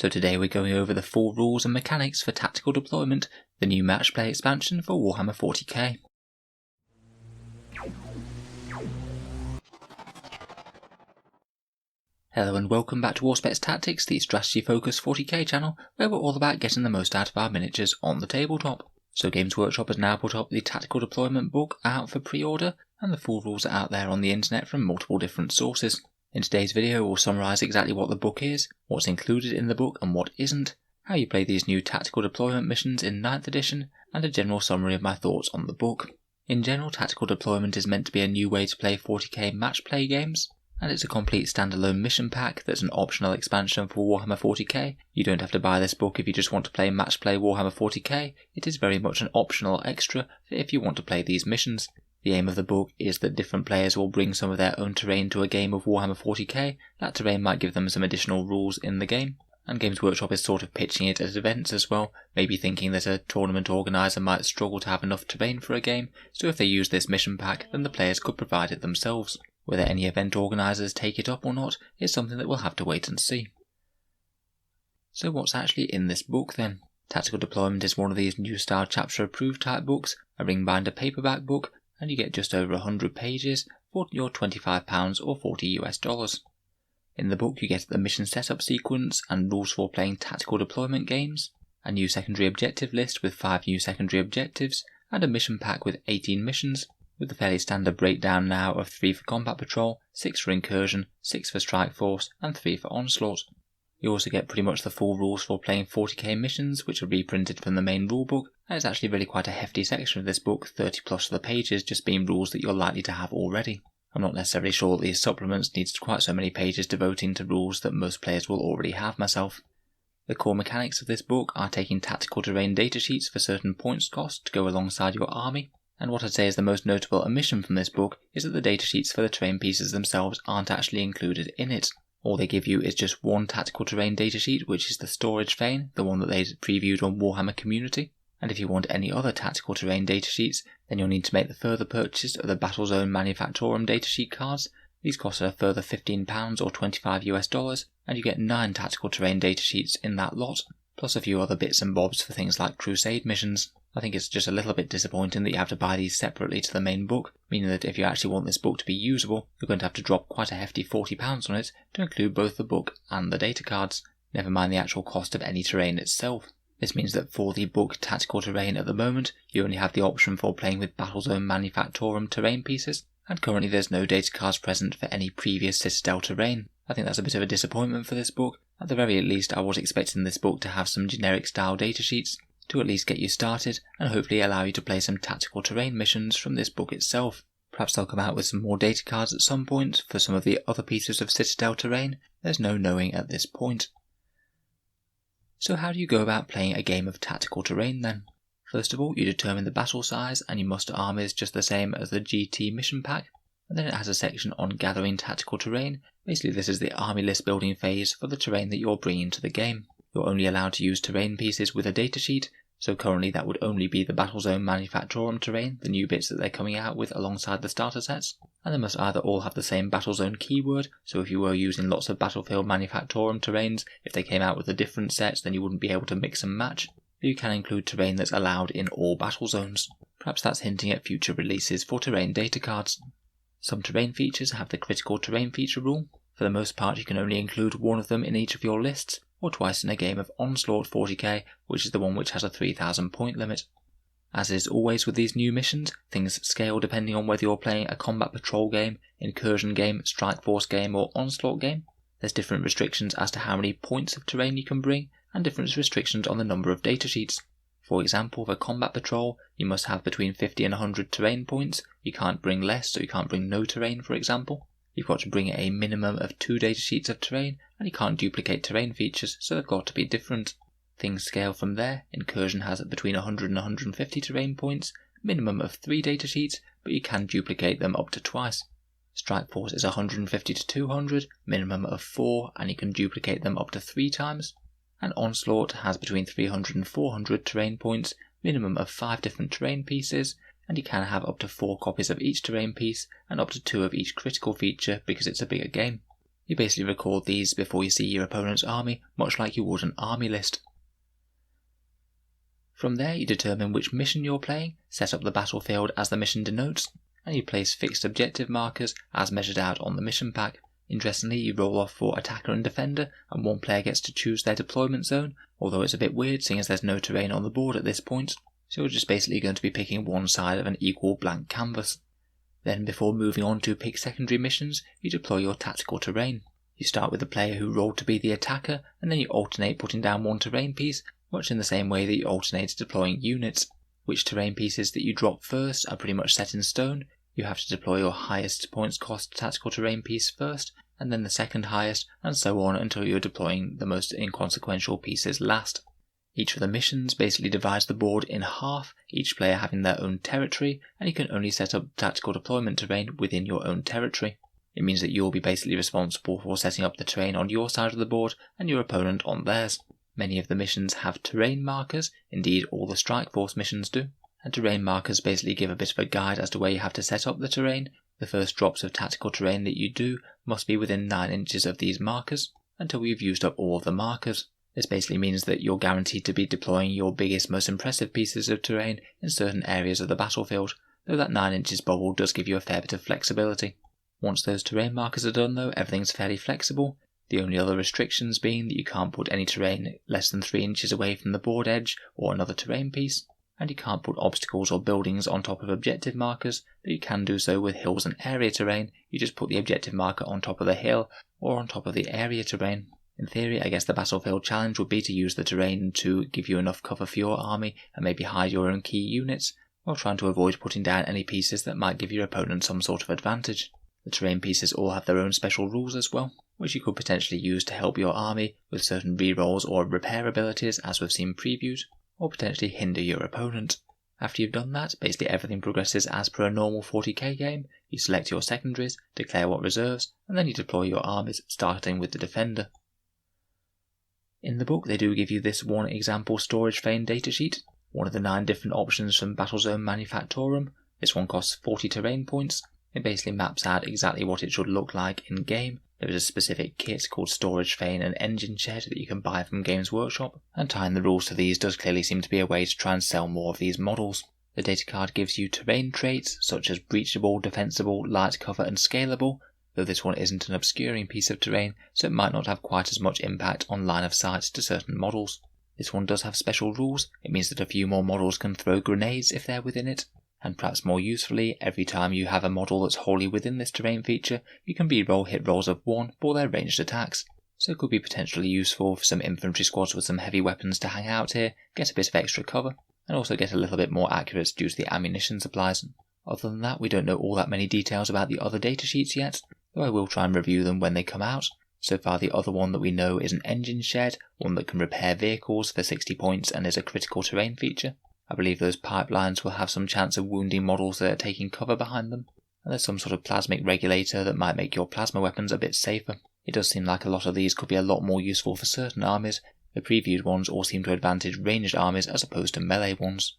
So today we're going over the full rules and mechanics for Tactical Deployment, the new match play expansion for Warhammer 40k. Hello and welcome back to Auspex Tactics, the strategy focused 40k channel, where we're all about getting the most out of our miniatures on the tabletop. So Games Workshop has now put up the Tactical Deployment book out for pre-order, and the full rules are out there on the internet from multiple different sources. In today's video we'll summarise exactly what the book is, what's included in the book and what isn't, how you play these new Tactical Deployment missions in 9th edition, and a general summary of my thoughts on the book. In general, Tactical Deployment is meant to be a new way to play 40k match play games, and it's a complete standalone mission pack that's an optional expansion for Warhammer 40k. You don't have to buy this book if you just want to play match play Warhammer 40k, it is very much an optional extra for if you want to play these missions. The aim of the book is that different players will bring some of their own terrain to a game of Warhammer 40k. That terrain might give them some additional rules in the game, and Games Workshop is sort of pitching it at events as well, maybe thinking that a tournament organiser might struggle to have enough terrain for a game, so if they use this mission pack then the players could provide it themselves. Whether any event organisers take it up or not is something that we'll have to wait and see. So what's actually in this book then? Tactical Deployment is one of these new style chapter approved type books, a ring binder paperback book, and you get just over 100 pages for your £25 or $40 US. In the book you get the mission setup sequence and rules for playing tactical deployment games, a new secondary objective list with 5 new secondary objectives, and a mission pack with 18 missions, with a fairly standard breakdown now of 3 for combat patrol, 6 for incursion, 6 for strike force, and 3 for onslaught. You also get pretty much the full rules for playing 40k missions, which are reprinted from the main rulebook, and it's actually really quite a hefty section of this book, 30 plus of the pages just being rules that you're likely to have already. I'm not necessarily sure that these supplements needs quite so many pages devoting to rules that most players will already have myself. The core mechanics of this book are taking tactical terrain datasheets for certain points cost to go alongside your army, and what I'd say is the most notable omission from this book is that the datasheets for the terrain pieces themselves aren't actually included in it. All they give you is just one tactical terrain datasheet, which is the storage vein, the one that they previewed on Warhammer Community, and if you want any other tactical terrain datasheets, then you'll need to make the further purchase of the Battlezone Manufactorum datasheet cards. These cost a further £15 or $25 US, and you get 9 tactical terrain datasheets in that lot, plus a few other bits and bobs for things like Crusade missions. I think it's just a little bit disappointing that you have to buy these separately to the main book, meaning that if you actually want this book to be usable, you're going to have to drop quite a hefty £40 on it to include both the book and the data cards, never mind the actual cost of any terrain itself. This means that for the book Tactical Terrain at the moment, you only have the option for playing with Battlezone Manufactorum terrain pieces, and currently there's no data cards present for any previous Citadel terrain. I think that's a bit of a disappointment for this book. At the very least, I was expecting this book to have some generic style datasheets to at least get you started and hopefully allow you to play some tactical terrain missions from this book itself. Perhaps they'll come out with some more data cards at some point for some of the other pieces of Citadel terrain. There's no knowing at this point. So how do you go about playing a game of tactical terrain then? First of all, you determine the battle size and you muster armies just the same as the GT mission pack, and then it has a section on gathering tactical terrain. Basically this is the army list building phase for the terrain that you're bringing to the game. You're only allowed to use terrain pieces with a datasheet, so currently that would only be the Battlezone Manufactorum terrain, the new bits that they're coming out with alongside the starter sets, and they must either all have the same Battlezone keyword, so if you were using lots of Battlefield Manufactorum terrains, if they came out with a different set then you wouldn't be able to mix and match, but you can include terrain that's allowed in all battle zones. Perhaps that's hinting at future releases for terrain data cards. Some terrain features have the critical terrain feature rule. For the most part you can only include one of them in each of your lists, or twice in a game of Onslaught 40k, which is the one which has a 3,000 point limit. As is always with these new missions, things scale depending on whether you're playing a combat patrol game, incursion game, strike force game or onslaught game. There's different restrictions as to how many points of terrain you can bring, and different restrictions on the number of datasheets. For example, for combat patrol, you must have between 50 and 100 terrain points, you can't bring less, so you can't bring no terrain for example. You've got to bring a minimum of 2 datasheets of terrain, and you can't duplicate terrain features, so they've got to be different. Things scale from there. Incursion has between 100 and 150 terrain points, minimum of 3 datasheets, but you can duplicate them up to twice. Strike Force is 150 to 200, minimum of 4, and you can duplicate them up to 3 times. And Onslaught has between 300 and 400 terrain points, minimum of 5 different terrain pieces, and you can have up to 4 copies of each terrain piece and up to 2 of each critical feature because it's a bigger game. You basically record these before you see your opponent's army, much like you would an army list. From there you determine which mission you're playing, set up the battlefield as the mission denotes, and you place fixed objective markers as measured out on the mission pack. Interestingly, you roll off for attacker and defender, and one player gets to choose their deployment zone, although it's a bit weird seeing as there's no terrain on the board at this point, so you're just basically going to be picking one side of an equal blank canvas. Then before moving on to pick secondary missions, you deploy your tactical terrain. You start with the player who rolled to be the attacker, and then you alternate putting down one terrain piece, much in the same way that you alternate deploying units. Which terrain pieces that you drop first are pretty much set in stone. You have to deploy your highest points cost tactical terrain piece first, and then the second highest, and so on until you're deploying the most inconsequential pieces last. Each of the missions basically divides the board in half, each player having their own territory, and you can only set up tactical deployment terrain within your own territory. It means that you'll be basically responsible for setting up the terrain on your side of the board and your opponent on theirs. Many of the missions have terrain markers, indeed all the Strike Force missions do, and terrain markers basically give a bit of a guide as to where you have to set up the terrain. The first drops of tactical terrain that you do must be within 9 inches of these markers, until you've used up all of the markers. This basically means that you're guaranteed to be deploying your biggest, most impressive pieces of terrain in certain areas of the battlefield, though that 9 inches bubble does give you a fair bit of flexibility. Once those terrain markers are done though, everything's fairly flexible, the only other restrictions being that you can't put any terrain less than 3 inches away from the board edge or another terrain piece, and you can't put obstacles or buildings on top of objective markers, though you can do so with hills and area terrain. You just put the objective marker on top of the hill or on top of the area terrain. In theory, I guess the battlefield challenge would be to use the terrain to give you enough cover for your army and maybe hide your own key units, while trying to avoid putting down any pieces that might give your opponent some sort of advantage. The terrain pieces all have their own special rules as well, which you could potentially use to help your army with certain rerolls or repair abilities as we've seen previewed, or potentially hinder your opponent. After you've done that, basically everything progresses as per a normal 40k game. You select your secondaries, declare what reserves, and then you deploy your armies, starting with the defender. In the book they do give you this one example storage fane datasheet, one of the 9 different options from Battlezone Manufactorum. This one costs 40 terrain points. It basically maps out exactly what it should look like in game. There is a specific kit called Storage Fane and Engine Shed that you can buy from Games Workshop, and tying the rules to these does clearly seem to be a way to try and sell more of these models. The data card gives you terrain traits such as breachable, defensible, light cover and scalable, though this one isn't an obscuring piece of terrain, so it might not have quite as much impact on line of sight to certain models. This one does have special rules. It means that a few more models can throw grenades if they're within it, and perhaps more usefully, every time you have a model that's wholly within this terrain feature, you can reroll hit rolls of 1 for their ranged attacks. So it could be potentially useful for some infantry squads with some heavy weapons to hang out here, get a bit of extra cover, and also get a little bit more accurate due to the ammunition supplies. Other than that, we don't know all that many details about the other datasheets yet, though I will try and review them when they come out. So far the other one that we know is an engine shed, one that can repair vehicles for 60 points and is a critical terrain feature. I believe those pipelines will have some chance of wounding models that are taking cover behind them, and there's some sort of plasmic regulator that might make your plasma weapons a bit safer. It does seem like a lot of these could be a lot more useful for certain armies. The previewed ones all seem to advantage ranged armies as opposed to melee ones.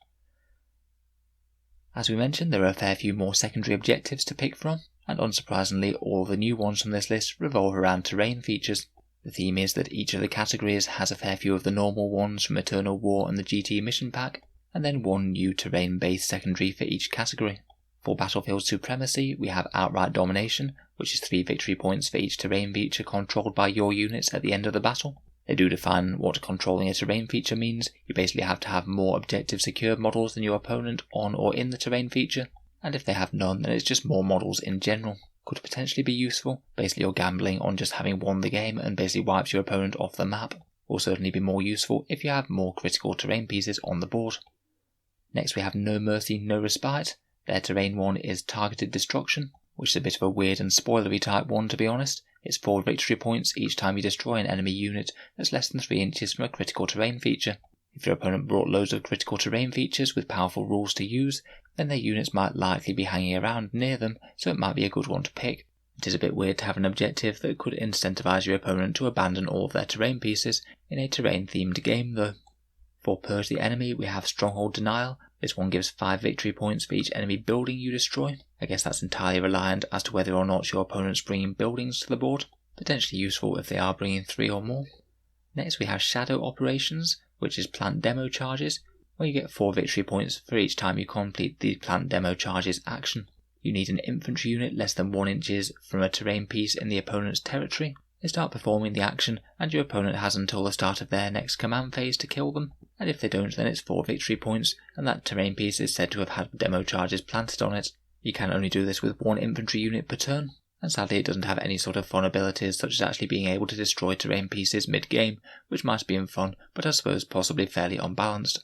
As we mentioned, there are a fair few more secondary objectives to pick from, and unsurprisingly all the new ones from this list revolve around terrain features. The theme is that each of the categories has a fair few of the normal ones from Eternal War and the GT mission pack, and then one new terrain-based secondary for each category. For Battlefield Supremacy, we have Outright Domination, which is 3 victory points for each terrain feature controlled by your units at the end of the battle. They do define what controlling a terrain feature means. You basically have to have more objective secured models than your opponent on or in the terrain feature, and if they have none, then it's just more models in general. Could potentially be useful. Basically you're gambling on just having won the game and basically wipes your opponent off the map. Will certainly be more useful if you have more critical terrain pieces on the board. Next we have No Mercy, No Respite. Their terrain one is Targeted Destruction, which is a bit of a weird and spoilery type one to be honest. It's 4 victory points each time you destroy an enemy unit that's less than 3 inches from a critical terrain feature. If your opponent brought loads of critical terrain features with powerful rules to use, then their units might likely be hanging around near them, so it might be a good one to pick. It is a bit weird to have an objective that could incentivize your opponent to abandon all of their terrain pieces in a terrain themed game though. For Purge the Enemy we have Stronghold Denial. This one gives 5 victory points for each enemy building you destroy. I guess that's entirely reliant as to whether or not your opponent's bringing buildings to the board. potentially useful if they are bringing 3 or more. Next we have Shadow Operations, which is plant demo charges, where you get 4 victory points for each time you complete the plant demo charges action. You need an infantry unit less than 1 inches from a terrain piece in the opponent's territory. They start performing the action, and your opponent has until the start of their next command phase to kill them, and if they don't then it's 4 victory points, and that terrain piece is said to have had demo charges planted on it. You can only do this with 1 infantry unit per turn, and sadly it doesn't have any sort of fun abilities such as actually being able to destroy terrain pieces mid-game, which might have been fun, but I suppose possibly fairly unbalanced.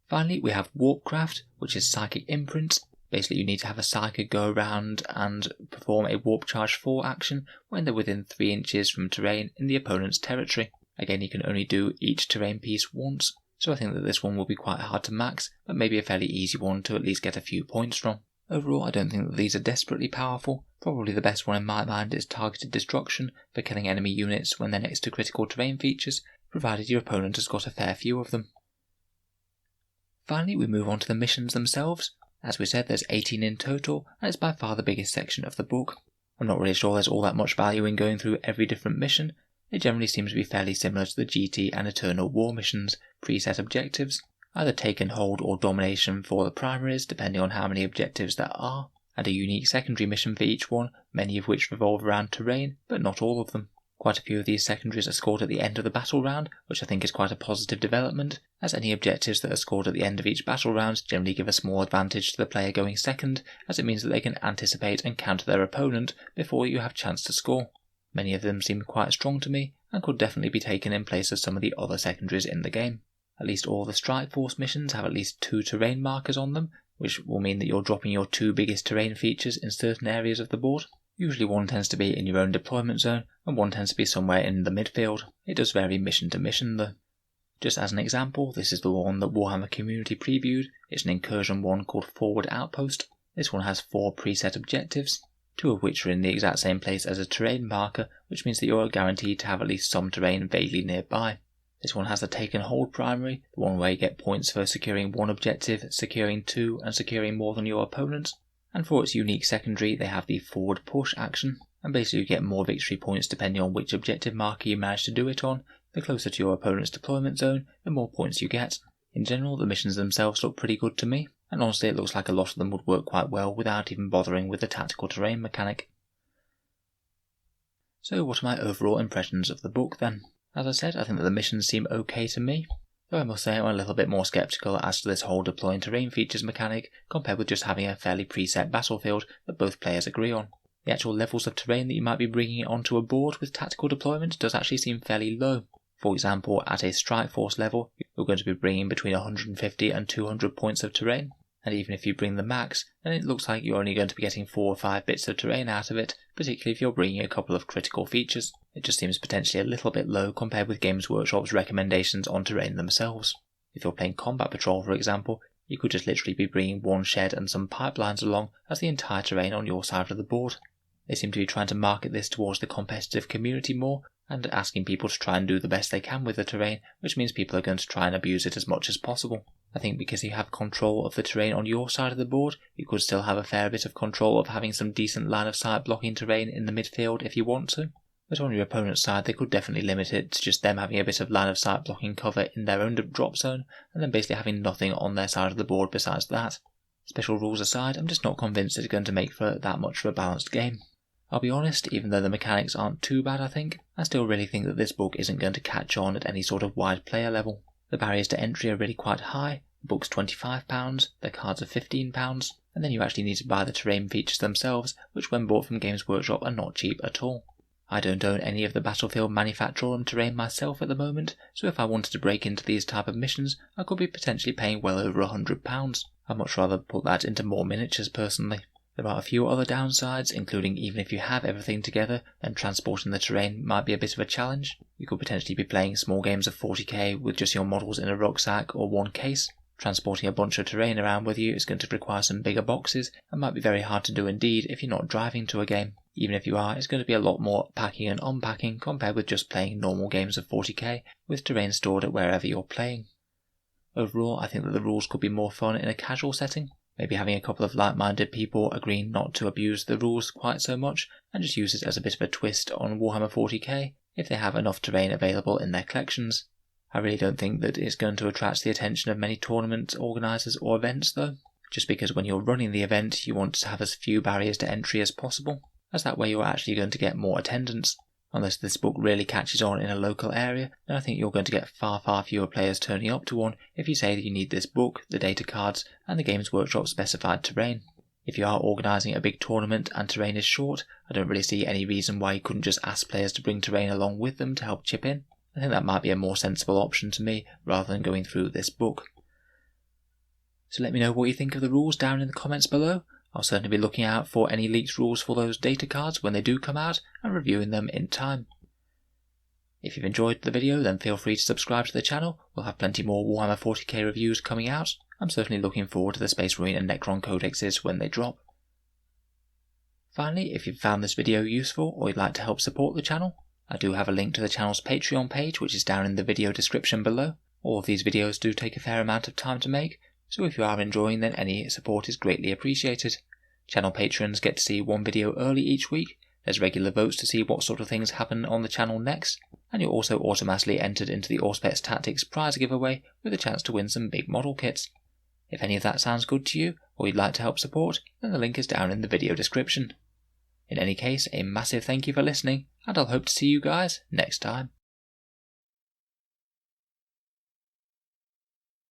Finally we have Warpcraft, which is Psychic Imprint. Basically you need to have a Psyker go around and perform a Warp Charge 4 action when they're within 3 inches from terrain in the opponent's territory. Again, you can only do each terrain piece once, so I think that this one will be quite hard to max, but maybe a fairly easy one to at least get a few points from. Overall, I don't think that these are desperately powerful. Probably the best one in my mind is Targeted Destruction for killing enemy units when they're next to critical terrain features, provided your opponent has got a fair few of them. Finally, we move on to the missions themselves. As we said, there's 18 in total, and it's by far the biggest section of the book. I'm not really sure there's all that much value in going through every different mission. It generally seems to be fairly similar to the GT and Eternal War missions, preset objectives, either take and hold or domination for the primaries depending on how many objectives there are, and a unique secondary mission for each one, many of which revolve around terrain, but not all of them. Quite a few of these secondaries are scored at the end of the battle round, which I think is quite a positive development, as any objectives that are scored at the end of each battle round generally give a small advantage to the player going second, as it means that they can anticipate and counter their opponent before you have a chance to score. Many of them seem quite strong to me, and could definitely be taken in place of some of the other secondaries in the game. At least all the Strike Force missions have at least 2 terrain markers on them, which will mean that you're dropping your 2 biggest terrain features in certain areas of the board. Usually one tends to be in your own deployment zone, and one tends to be somewhere in the midfield. It does vary mission to mission though. Just as an example, this is the one that Warhammer Community previewed. It's an incursion one called Forward Outpost. This one has 4 preset objectives, 2 of which are in the exact same place as a terrain marker, which means that you're guaranteed to have at least some terrain vaguely nearby. This one has the Take and Hold primary, the one where you get points for securing 1 objective, securing 2, and securing more than your opponent. And for its unique secondary, they have the Forward Push action, and basically you get more victory points depending on which objective marker you manage to do it on. The closer to your opponent's deployment zone, the more points you get. In general, the missions themselves look pretty good to me, and honestly it looks like a lot of them would work quite well without even bothering with the tactical terrain mechanic. So what are my overall impressions of the book then? As I said, I think that the missions seem okay to me, though I must say I'm a little bit more sceptical as to this whole deploying terrain features mechanic compared with just having a fairly preset battlefield that both players agree on. The actual levels of terrain that you might be bringing onto a board with tactical deployment does actually seem fairly low. For example, at a Strike Force level, you're going to be bringing between 150 and 200 points of terrain, and even if you bring the max, then it looks like you're only going to be getting 4 or 5 bits of terrain out of it, particularly if you're bringing a couple of critical features. It just seems potentially a little bit low compared with Games Workshop's recommendations on terrain themselves. If you're playing Combat Patrol, for example, you could just literally be bringing 1 shed and some pipelines along as the entire terrain on your side of the board. They seem to be trying to market this towards the competitive community more, and asking people to try and do the best they can with the terrain, which means people are going to try and abuse it as much as possible. I think because you have control of the terrain on your side of the board, you could still have a fair bit of control of having some decent line of sight blocking terrain in the midfield if you want to. But on your opponent's side, they could definitely limit it to just them having a bit of line of sight blocking cover in their own drop zone, and then basically having nothing on their side of the board besides that. Special rules aside, I'm just not convinced it's going to make for that much of a balanced game. I'll be honest, even though the mechanics aren't too bad I still really think that this book isn't going to catch on at any sort of wide player level. The barriers to entry are really quite high. The book's £25, the cards are £15, and then you actually need to buy the terrain features themselves, which when bought from Games Workshop are not cheap at all. I don't own any of the Battlefield Manufactorum terrain myself at the moment, so if I wanted to break into these type of missions, I could be potentially paying well over £100. I'd much rather put that into more miniatures personally. There are a few other downsides, including even if you have everything together, then transporting the terrain might be a bit of a challenge. You could potentially be playing small games of 40k with just your models in a rucksack or 1 case. Transporting a bunch of terrain around with you is going to require some bigger boxes, and might be very hard to do indeed if you're not driving to a game. Even if you are, it's going to be a lot more packing and unpacking compared with just playing normal games of 40k with terrain stored at wherever you're playing. Overall, I think that the rules could be more fun in a casual setting. maybe having a couple of like-minded people agreeing not to abuse the rules quite so much and just use it as a bit of a twist on Warhammer 40k if they have enough terrain available in their collections. I really don't think that it's going to attract the attention of many tournament organisers or events though, just because when you're running the event you want to have as few barriers to entry as possible, as that way you're actually going to get more attendance. Unless this book really catches on in a local area, then I think you're going to get far fewer players turning up to one if you say that you need this book, the data cards, and the Games Workshop specified terrain. If you are organising a big tournament and terrain is short, I don't really see any reason why you couldn't just ask players to bring terrain along with them to help chip in. I think that might be a more sensible option to me, rather than going through this book. So let me know what you think of the rules down in the comments below. I'll certainly be looking out for any leaked rules for those data cards when they do come out and reviewing them in time. If you've enjoyed the video, then feel free to subscribe to the channel. We'll have plenty more Warhammer 40k reviews coming out. I'm certainly looking forward to the Space Marine and Necron codexes when they drop. Finally, if you've found this video useful or you'd like to help support the channel, I do have a link to the channel's Patreon page, which is down in the video description below. All of these videos do take a fair amount of time to make, so if you are enjoying, then any support is greatly appreciated. Channel patrons get to see one video early each week, there's regular votes to see what sort of things happen on the channel next, and you're also automatically entered into the Auspex Tactics prize giveaway with a chance to win some big model kits. If any of that sounds good to you, or you'd like to help support, then the link is down in the video description. In any case, a massive thank you for listening, and I'll hope to see you guys next time.